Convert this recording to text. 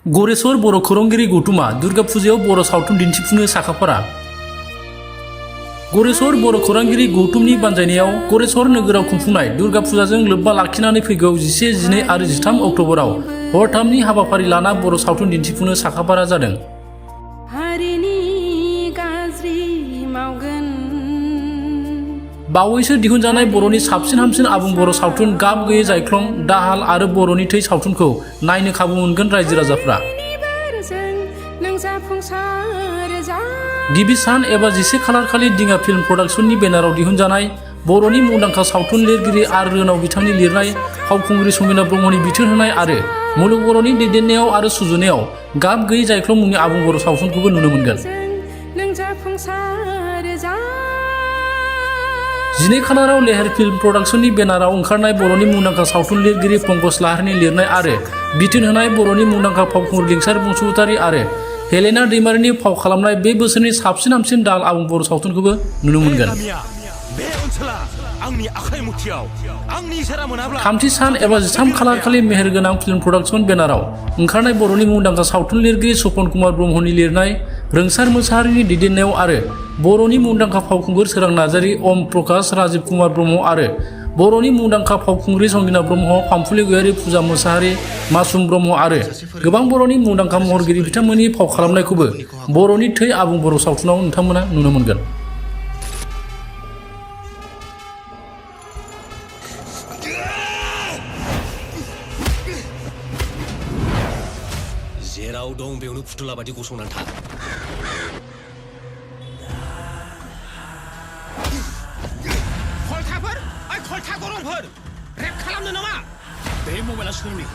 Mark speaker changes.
Speaker 1: गरेस्वर बर' खौरांगिरि गौतुमा दुर्गा फुजायाव बर' सावथुन दिन्थिफुंनो साखाफारा। गरेस्वर बर' खौरांगिरि गौतुमनि बानजायनायाव गरेस्वर नोगोराव खुंफुंनाय दुर्गा फुजाजों लोब्बा लाखिनानै फैगौ 11, 12 आरो 13 अक्ट'बराव हरथामनि हाबाफारि लाना बर' सावथुन दिन्थिफुंनो साखाफारा जादों। बावैसो दिहुनजानाय बर'नि साबसिन हामसिन आबुं बर' सावथुन गाब गैयै जायख्लं, दाहाल आरो बर'नि थै सावथुनखौ नायनो खाबु मोनगोन रायजो राजाफ्रा। गिबि सान एबा 11 खालार खालि दिङा फिल्म प्रडाक्शननि बेनाराव दिहुनजानाय बर'नि मुंदांखा सावथुन लिरगिरि आर रोनाव बिथांनि लिरनाय फावखुंग्रि समिना ब्रह्मनि बिथोन होनाय आरो मुलुग बर'नि दैदेननायाव आरो सुजुनायाव गाब गैयै जायख्लं मुंनि आबुं बर' सावथुनखौबो नुनो मोनगोन। 12 खालाराव लेहेर फिल्म प्रडाक्शननि बेनाराव ओंखारनाय बर'नि मुंदांखा सावथुन लिरगिरि पंकज लाहारीनि लिरनाय आरो बिथोन होनाय बर'नि मुंदांखा फावखुंग्रि लिंसार बसुमतारी आरो हेलेना दैमारिनि फाव खालामनाय बे बोसोरनि साबसिन हामसिन दाल आबुं बर' सावथुनखौबो नुनो मोनगोन। थामथि सान एबा 13 खालार खालि मेहेरगोनां फिल्म प्रडाक्शन बेनाराव ओंखारनाय बर'नि मुंदांखा सावथुन लिरगिरि सपन कुमार ब्रह्मनि लिरनाय रोंसार मोसाहारिनि दैदेननायाव आरो बर'नि मुंदांखा फावखुंगुर सोरां नार्जारी, ओम प्रकाश, राजिब कुमार ब्रह्म आरो बर'नि मुंदांखा फावखुंग्रि संगिना ब्रह्म, फामफुलि गयारी, फुजा मोसाहारि, मासुम ब्रह्म आरो गोबां बर'नि मुंदांखा महरगिरि बिथांमोननि फाव खालामनायखौबो बर'नि थै आबुं बर' सावथुनाव नोंथांमोना नुनो मोनगोन।
Speaker 2: जेराव दं बेयावनो फुथुला बादि गसंनानै था। खलथाफोर, ओइ खलथा गरंफोर, रेप खालामनो नामा? बे मबाइला सोरनि?